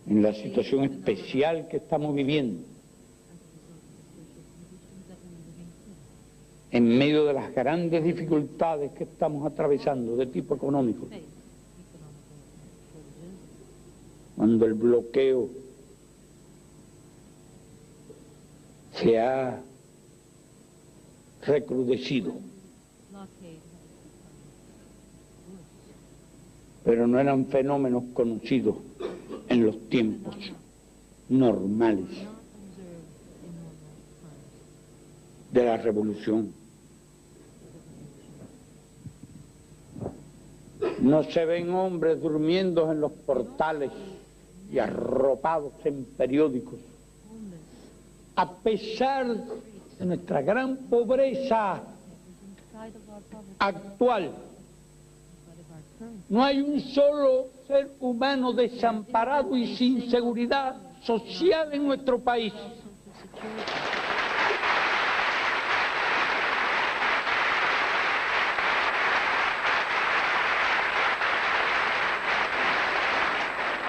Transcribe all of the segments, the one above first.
en la situación especial que estamos viviendo, en medio de las grandes dificultades que estamos atravesando de tipo económico, cuando el bloqueo se ha recrudecido, pero no eran fenómenos conocidos en los tiempos normales de la revolución. No se ven hombres durmiendo en los portales y arropados en periódicos. A pesar de nuestra gran pobreza actual, no hay un solo ser humano desamparado y sin seguridad social en nuestro país.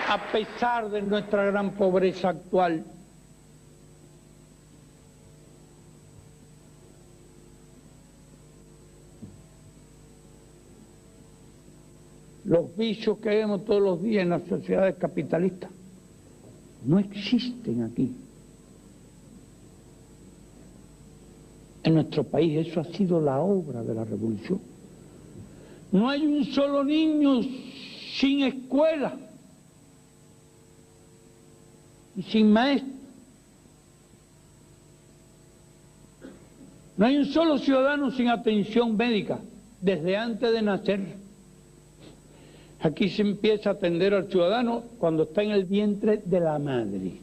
A pesar de nuestra gran pobreza actual, los vicios que vemos todos los días en las sociedades capitalistas no existen aquí. En nuestro país eso ha sido la obra de la revolución. No hay un solo niño sin escuela y sin maestro. No hay un solo ciudadano sin atención médica desde antes de nacer. Aquí se empieza a atender al ciudadano cuando está en el vientre de la madre.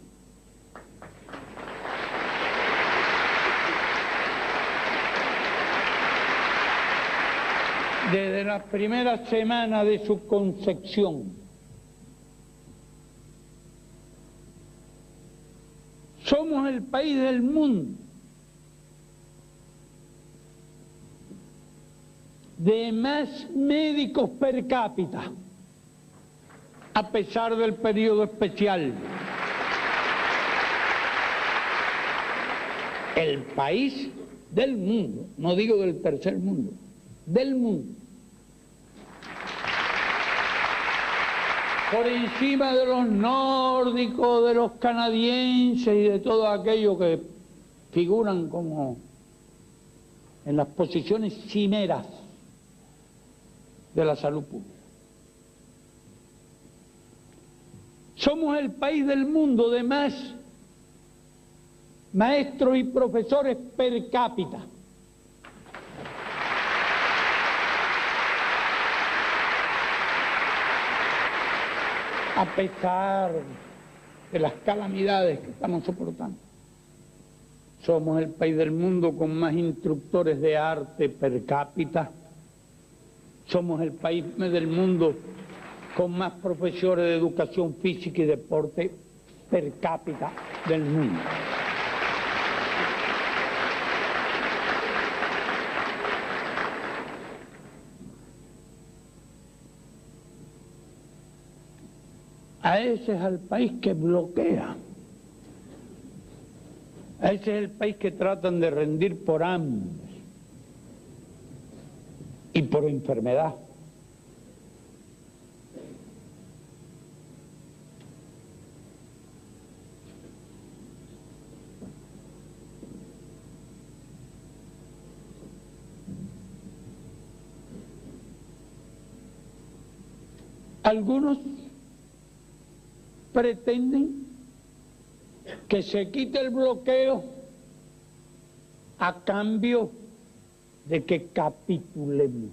Desde la primera semana de su concepción. Somos el país del mundo de más médicos per cápita, a pesar del periodo especial. El país del mundo, no digo del tercer mundo, del mundo. Por encima de los nórdicos, de los canadienses y de todos aquellos que figuran como en las posiciones cimeras de la salud pública. Somos el país del mundo de más maestros y profesores per cápita. A pesar de las calamidades que estamos soportando. Somos el país del mundo con más instructores de arte per cápita. Somos el país del mundo con más profesores de educación física y deporte per cápita del mundo. A ese es el país que bloquea. A ese es el país que tratan de rendir por hambre y por enfermedad. Algunos pretenden que se quite el bloqueo a cambio de que capitulemos,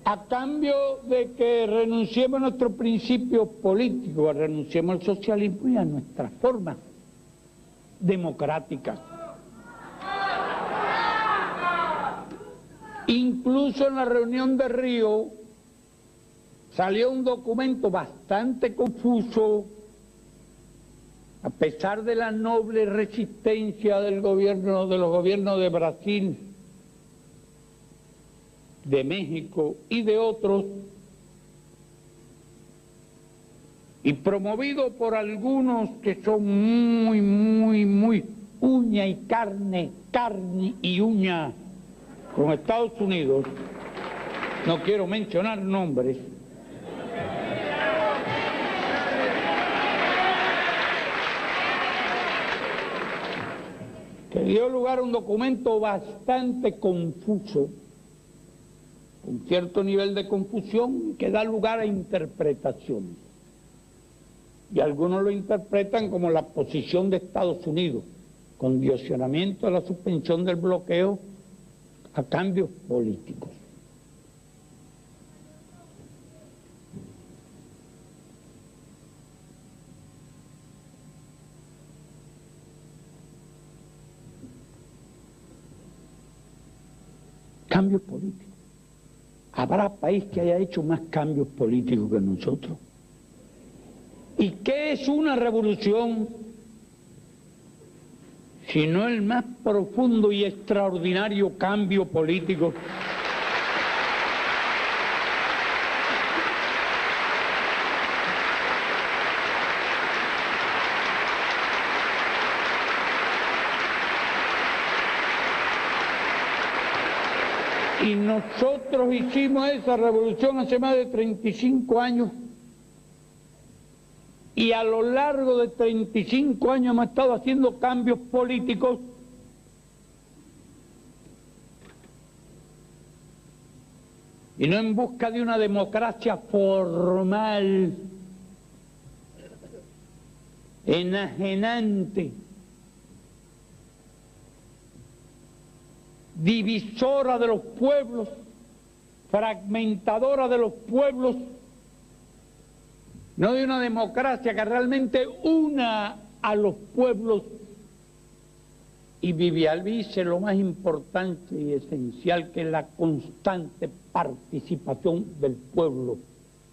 a cambio de que renunciemos a nuestros principios políticos, renunciemos al socialismo y a nuestras formas democráticas. Incluso en la reunión de Río salió un documento bastante confuso, a pesar de la noble resistencia del gobierno, de los gobiernos de Brasil, de México y de otros, y promovido por algunos que son muy uña y carne y uña con Estados Unidos, no quiero mencionar nombres, que dio lugar a un documento bastante confuso, con cierto nivel de confusión, que da lugar a interpretaciones. Y algunos lo interpretan como la posición de Estados Unidos, condicionamiento a la suspensión del bloqueo a cambios políticos. Cambios políticos. ¿Habrá país que haya hecho más cambios políticos que nosotros? ¿Y qué es una revolución sino el más profundo y extraordinario cambio político? Y nosotros hicimos esa revolución hace más de 35 años. Y a lo largo de 35 años hemos estado haciendo cambios políticos y no en busca de una democracia formal, enajenante, divisora de los pueblos, fragmentadora de los pueblos, no de una democracia que realmente una a los pueblos y vivialice lo más importante y esencial, que es la constante participación del pueblo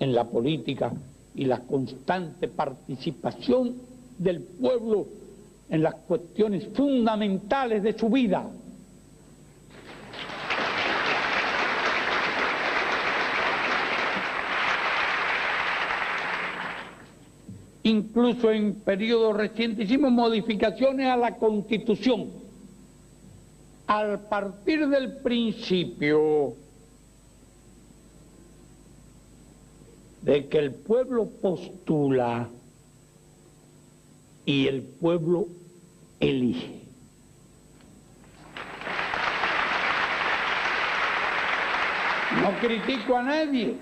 en la política y la constante participación del pueblo en las cuestiones fundamentales de su vida. Incluso en periodos recientes hicimos modificaciones a la Constitución, al partir del principio de que el pueblo postula y el pueblo elige. No critico a nadie,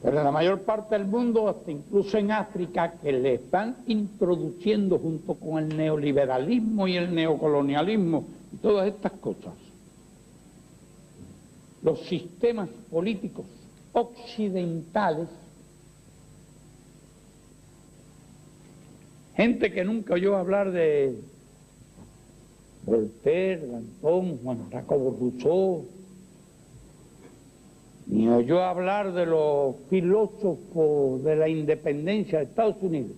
pero en la mayor parte del mundo, hasta incluso en África, que le están introduciendo junto con el neoliberalismo y el neocolonialismo y todas estas cosas, los sistemas políticos occidentales, gente que nunca oyó hablar de Voltaire, Danton, Juan Jacobo Rousseau, ni oyó hablar de los filósofos de la independencia de Estados Unidos.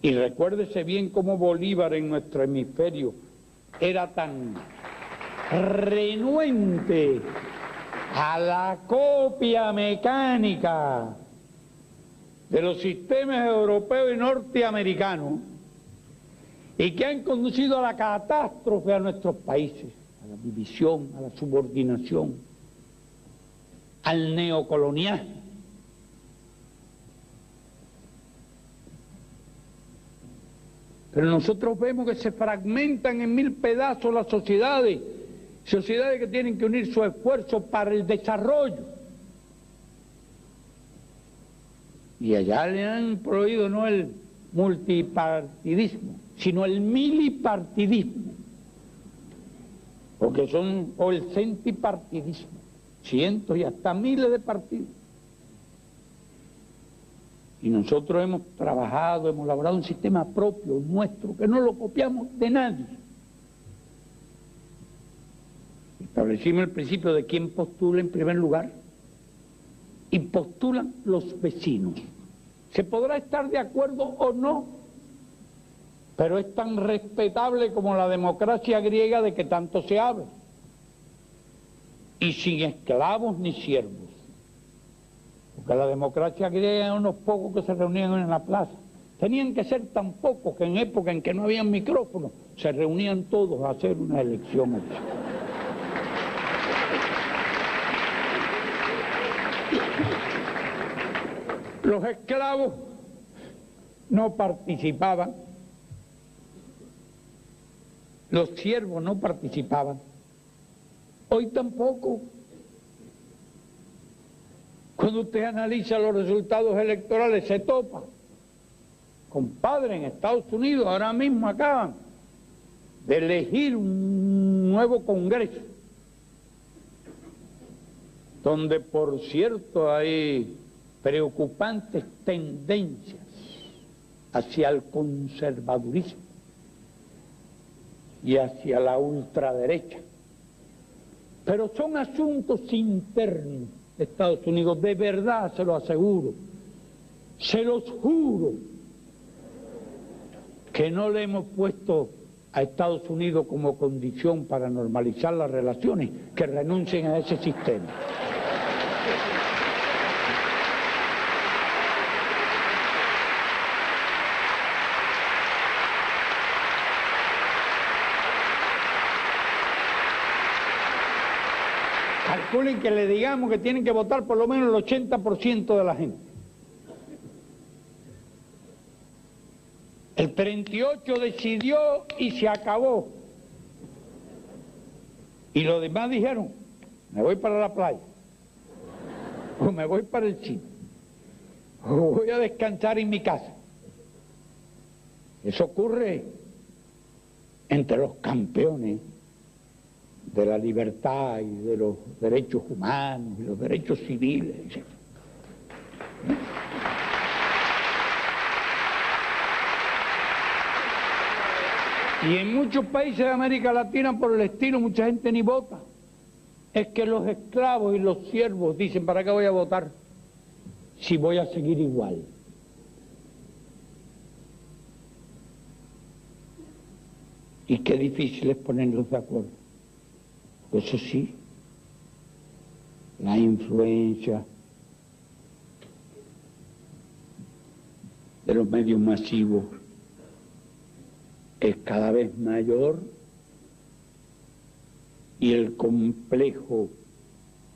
Y recuérdese bien cómo Bolívar en nuestro hemisferio era tan renuente a la copia mecánica de los sistemas europeos y norteamericanos, y que han conducido a la catástrofe a nuestros países, a la división, a la subordinación, al neocolonialismo. Pero nosotros vemos que se fragmentan en mil pedazos las sociedades, sociedades que tienen que unir su esfuerzo para el desarrollo. Y allá le han prohibido no el multipartidismo, sino el milipartidismo, porque son, o el centipartidismo, cientos y hasta miles de partidos. Y nosotros hemos trabajado, hemos elaborado un sistema propio, nuestro, que no lo copiamos de nadie. Establecimos el principio de quién postula en primer lugar, y postulan los vecinos. Se podrá estar de acuerdo o no, pero es tan respetable como la democracia griega de que tanto se habla. Y sin esclavos ni siervos. Que la democracia griega eran unos pocos que se reunían en la plaza. Tenían que ser tan pocos que en época en que no había micrófonos, se reunían todos a hacer una elección allí. Los esclavos no participaban, los siervos no participaban, hoy tampoco. Cuando usted analiza los resultados electorales se topa. Compadre, en Estados Unidos ahora mismo acaban de elegir un nuevo Congreso, donde por cierto hay preocupantes tendencias hacia el conservadurismo y hacia la ultraderecha. Pero son asuntos internos de Estados Unidos, de verdad se lo aseguro, se los juro, que no le hemos puesto a Estados Unidos como condición para normalizar las relaciones, que renuncien a ese sistema. Calculen que le digamos que tienen que votar por lo menos el 80% de la gente. El 38 decidió y se acabó. Y los demás dijeron, me voy para la playa, o me voy para el cine, o voy a descansar en mi casa. Eso ocurre entre los campeones de la libertad y de los derechos humanos y los derechos civiles, etc. Y en muchos países de América Latina, por el estilo, mucha gente ni vota. Es que los esclavos y los siervos dicen, ¿para qué voy a votar si voy a seguir igual? Y qué difícil es ponerlos de acuerdo. Eso sí, la influencia de los medios masivos es cada vez mayor y el complejo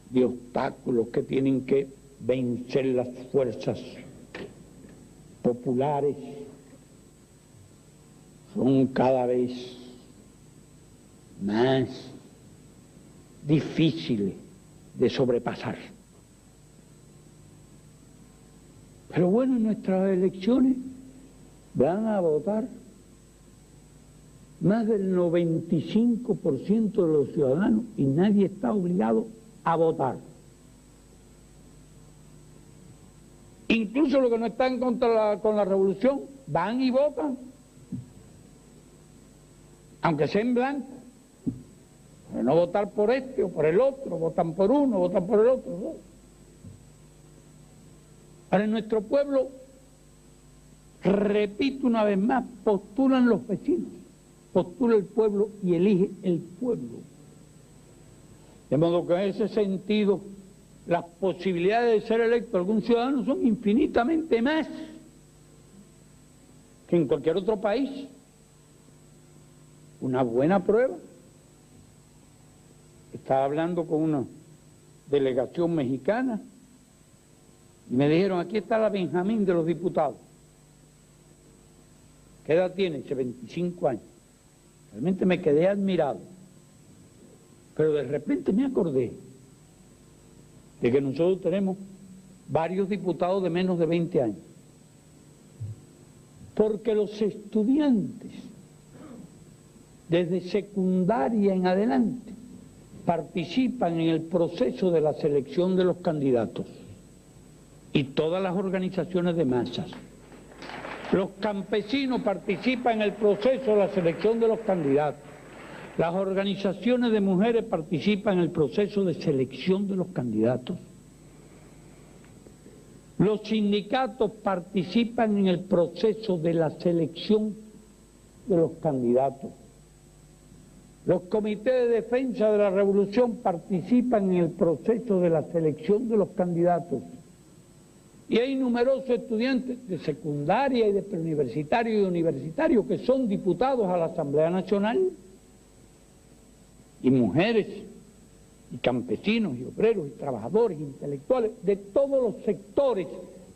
de obstáculos que tienen que vencer las fuerzas populares son cada vez más difíciles de sobrepasar. Pero bueno, en nuestras elecciones van a votar más del 95% de los ciudadanos y nadie está obligado a votar. Incluso los que no están con la revolución van y votan, aunque sea en blanco. Pero no votar por este o por el otro, votan por uno, votan por el otro, ¿no? Ahora en nuestro pueblo, repito una vez más, postulan los vecinos, postula el pueblo y elige el pueblo. De modo que en ese sentido, las posibilidades de ser electo algún ciudadano son infinitamente más que en cualquier otro país. Una buena prueba. Estaba hablando con una delegación mexicana y me dijeron, aquí está la Benjamín de los diputados. ¿Qué edad tiene? Dice, 25 años. Realmente me quedé admirado. Pero de repente me acordé de que nosotros tenemos varios diputados de menos de 20 años. Porque los estudiantes, desde secundaria en adelante, participan en el proceso de la selección de los candidatos y todas las organizaciones de masas. Los campesinos participan en el proceso de la selección de los candidatos. Las organizaciones de mujeres participan en el proceso de selección de los candidatos. Los sindicatos participan en el proceso de la selección de los candidatos. Los comités de defensa de la revolución participan en el proceso de la selección de los candidatos. Y hay numerosos estudiantes de secundaria y de preuniversitario y universitario que son diputados a la Asamblea Nacional, y mujeres, y campesinos, y obreros, y trabajadores, intelectuales, de todos los sectores.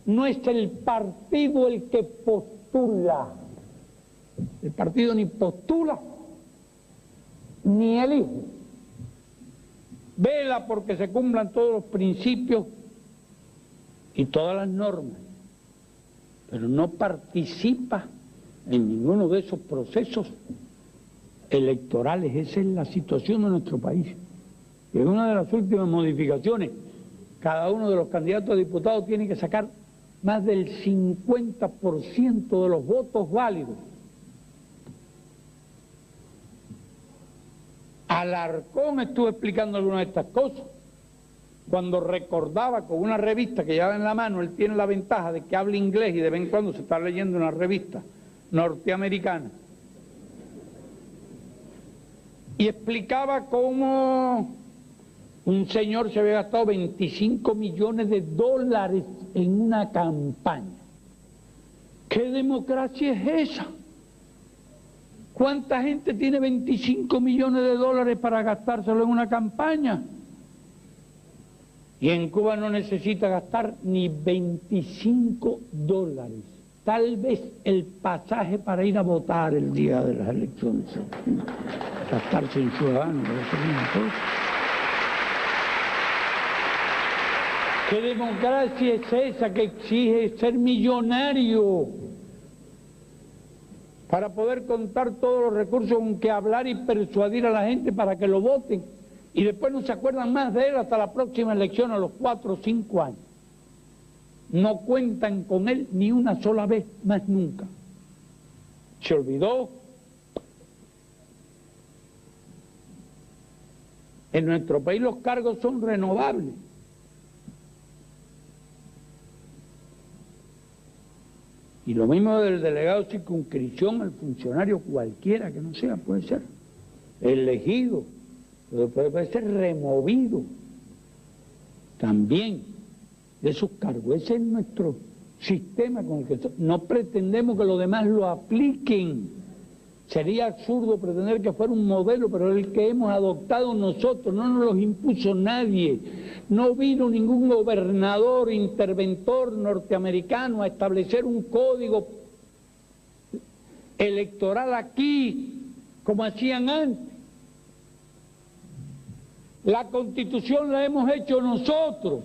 No es el partido el que postula. El partido ni postula, ni elige. Vela porque se cumplan todos los principios y todas las normas, pero no participa en ninguno de esos procesos electorales. Esa es la situación de nuestro país. Y en una de las últimas modificaciones, cada uno de los candidatos a diputados tiene que sacar más del 50% de los votos válidos. Alarcón estuvo explicando algunas de estas cosas cuando recordaba con una revista que llevaba en la mano. Él tiene la ventaja de que habla inglés y de vez en cuando se está leyendo una revista norteamericana, y explicaba cómo un señor se había gastado 25 millones de dólares en una campaña. ¿Qué democracia es esa? ¿Cuánta gente tiene 25 millones de dólares para gastárselo en una campaña? Y en Cuba no necesita gastar ni 25 dólares. Tal vez el pasaje para ir a votar el día de las elecciones. Gastarse en ciudadanos, ¿qué democracia es esa que exige ser millonario para poder contar todos los recursos con que hablar y persuadir a la gente para que lo voten? Y después no se acuerdan más de él hasta la próxima elección, a los 4 o 5 años. No cuentan con él ni una sola vez, más nunca. Se olvidó. En nuestro país los cargos son renovables. Y lo mismo del delegado de circunscripción, el funcionario cualquiera que no sea, puede ser elegido, pero puede ser removido también de sus cargos. Ese es nuestro sistema con el que no pretendemos que los demás lo apliquen. Sería absurdo pretender que fuera un modelo, pero el que hemos adoptado nosotros, no nos lo impuso nadie. No vino ningún gobernador, interventor norteamericano a establecer un código electoral aquí, como hacían antes. La Constitución la hemos hecho nosotros.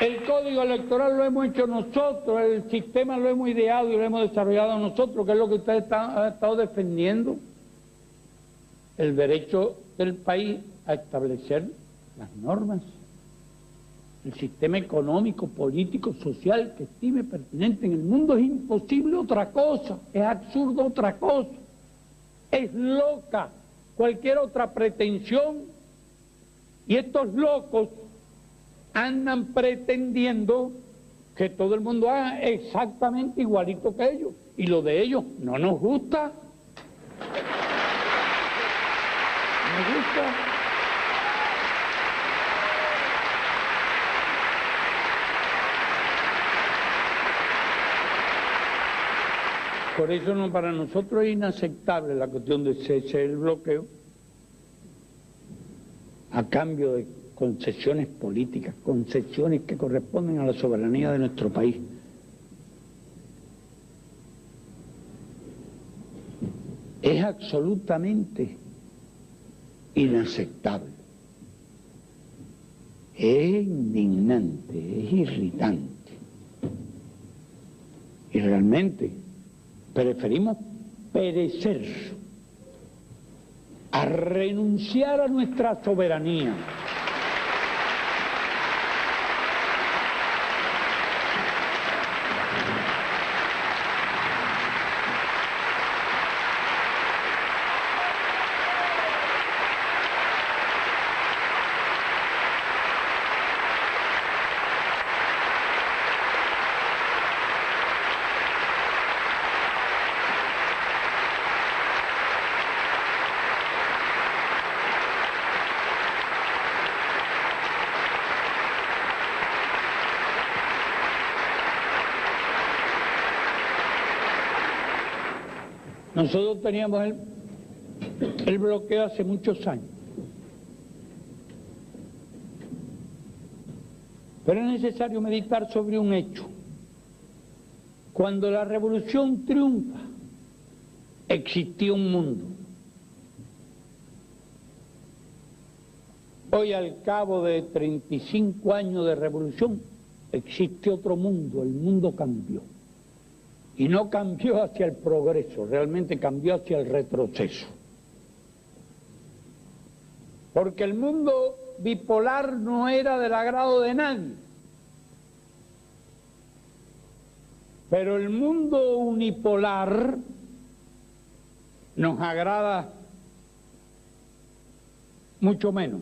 El código electoral lo hemos hecho nosotros, el sistema lo hemos ideado y lo hemos desarrollado nosotros, que es lo que ustedes han estado defendiendo, el derecho del país a establecer las normas, el sistema económico, político, social que estime pertinente. En el mundo es imposible otra cosa, es absurdo otra cosa, es loca cualquier otra pretensión, y estos locos andan pretendiendo que todo el mundo haga exactamente igualito que ellos, y lo de ellos no nos gusta. No nos gusta. Por eso para nosotros es inaceptable la cuestión de cese el bloqueo a cambio de concesiones políticas, concesiones que corresponden a la soberanía de nuestro país. Es absolutamente inaceptable, es indignante, es irritante, y realmente preferimos perecer a renunciar a nuestra soberanía. Nosotros teníamos el bloqueo hace muchos años. Pero es necesario meditar sobre un hecho. Cuando la revolución triunfa, existía un mundo. Hoy, al cabo de 35 años de revolución, existe otro mundo. El mundo cambió. Y no cambió hacia el progreso, realmente cambió hacia el retroceso. Porque el mundo bipolar no era del agrado de nadie. Pero el mundo unipolar nos agrada mucho menos.